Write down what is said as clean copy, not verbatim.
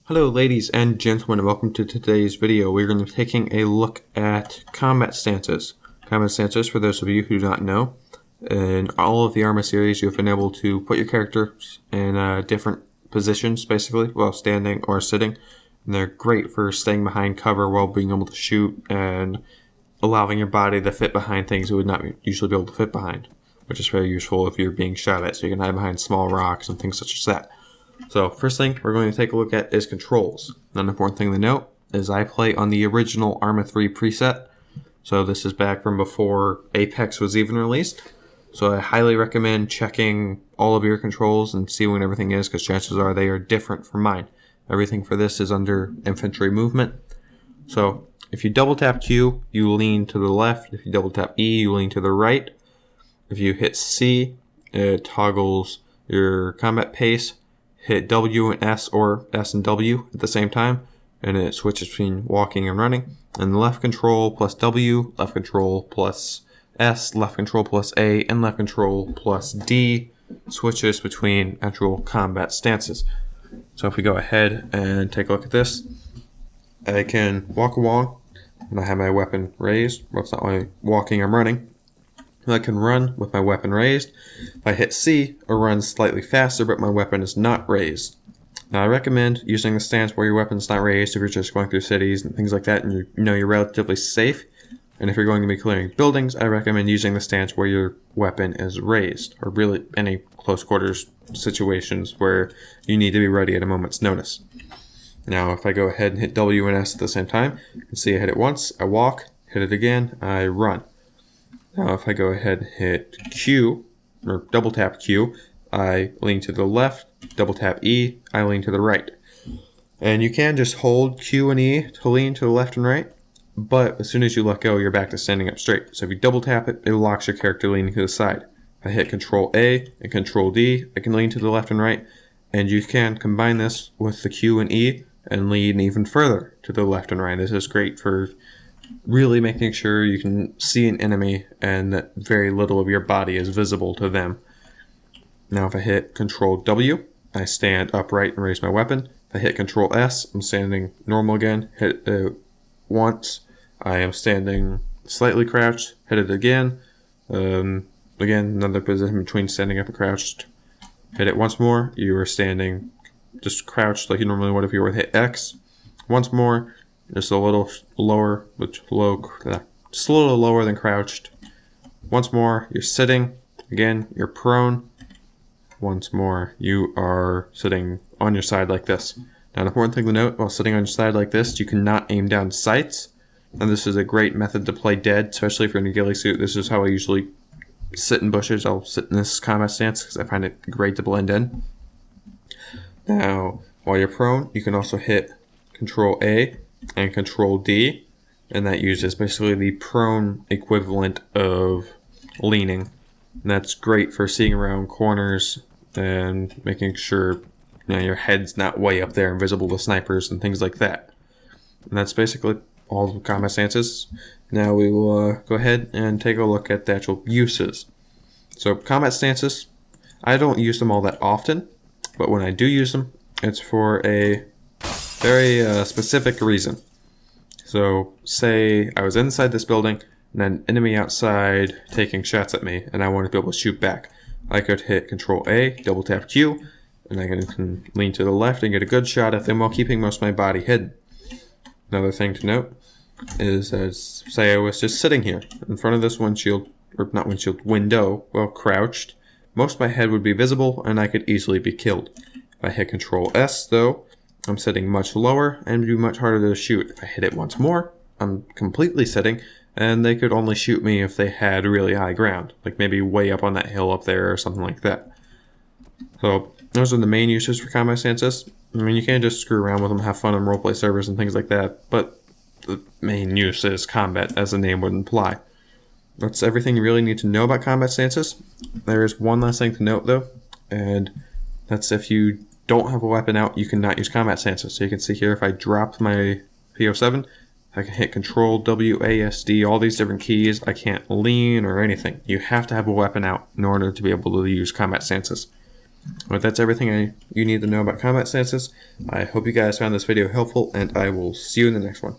Hello ladies and gentlemen, and welcome to today's video. We're going to be taking a look at combat stances. Combat stances, for those of you who do not know, in all of the Arma series you've been able to put your characters in different positions, basically, while standing or sitting. And they're great for staying behind cover while being able to shoot and allowing your body to fit behind things it would not usually be able to fit behind, which is very useful if you're being shot at, so you can hide behind small rocks and things such as that. So first thing we're going to take a look at is controls. An important thing to note is I play on the original Arma 3 preset. So this is back from before Apex was even released. So I highly recommend checking all of your controls and see when everything is, because chances are they are different from mine. Everything for this is under Infantry Movement. So if you double tap Q, you lean to the left. If you double tap E, you lean to the right. If you hit C, it toggles your combat pace. Hit W and S or S and W at the same time, and it switches between walking and running. And left control plus W, left control plus S, left control plus A, and left control plus D switches between actual combat stances. So if we go ahead and take a look at this, I can walk along, and I have my weapon raised. Well, it's not only walking, I'm running. I can run with my weapon raised. If I hit C, I run slightly faster, but my weapon is not raised. Now, I recommend using the stance where your weapon's not raised if you're just going through cities and things like that, and you know you're relatively safe. And if you're going to be clearing buildings, I recommend using the stance where your weapon is raised, or really any close quarters situations where you need to be ready at a moment's notice. Now, if I go ahead and hit W and S at the same time, you can see I hit it once, I walk, hit it again, I run. Now if I go ahead and hit Q, or double tap Q, I lean to the left, double tap E, I lean to the right. And you can just hold Q and E to lean to the left and right, but as soon as you let go, you're back to standing up straight. So if you double tap it, it locks your character leaning to the side. If I hit Control A and Control D, I can lean to the left and right, and you can combine this with the Q and E and lean even further to the left and right. This is great for really making sure you can see an enemy and that very little of your body is visible to them. Now if I hit Control W, I stand upright and raise my weapon. If I hit Control S, I'm standing normal again. Hit it once, I am standing slightly crouched. Hit it again. Again, another position between standing up and crouched. Hit it once more, you are standing just crouched like you normally would if you were to hit X. Once more, just a little lower, just a little lower than crouched. Once more, you're sitting. Again, you're prone. Once more, you are sitting on your side like this. Now, an important thing to note, while sitting on your side like this, you cannot aim down sights. And this is a great method to play dead, especially if you're in a ghillie suit. This is how I usually sit in bushes. I'll sit in this combat stance because I find it great to blend in. Now, while you're prone, you can also hit Control A and Control D, and that uses basically the prone equivalent of leaning. And that's great for seeing around corners and making sure your head's not way up there and visible to snipers and things like that. And that's basically all the combat stances. Now we will go ahead and take a look at the actual uses. So combat stances, I don't use them all that often, but when I do use them, it's for a very specific reason. So say I was inside this building and an enemy outside taking shots at me and I want to be able to shoot back. I could hit Control A, double tap Q, and I can lean to the left and get a good shot at them while keeping most of my body hidden. Another thing to note is as say I was just sitting here in front of this windshield, or not windshield, window, well crouched, most of my head would be visible and I could easily be killed. If I hit Control S though, I'm sitting much lower and it'd be much harder to shoot. If I hit it once more, I'm completely sitting, and they could only shoot me if they had really high ground, like maybe way up on that hill up there or something like that. So those are the main uses for combat stances. I mean, you can't just screw around with them, have fun on roleplay servers and things like that, but the main use is combat, as the name would imply. That's everything you really need to know about combat stances. There is one last thing to note though, and that's if you don't have a weapon out, you cannot use combat stances. So you can see here, if I drop my P07, I can hit Control W, A, S, D, all these different keys. I can't lean or anything. You have to have a weapon out in order to be able to use combat stances. Alright, that's everything you need to know about combat stances. I hope you guys found this video helpful, and I will see you in the next one.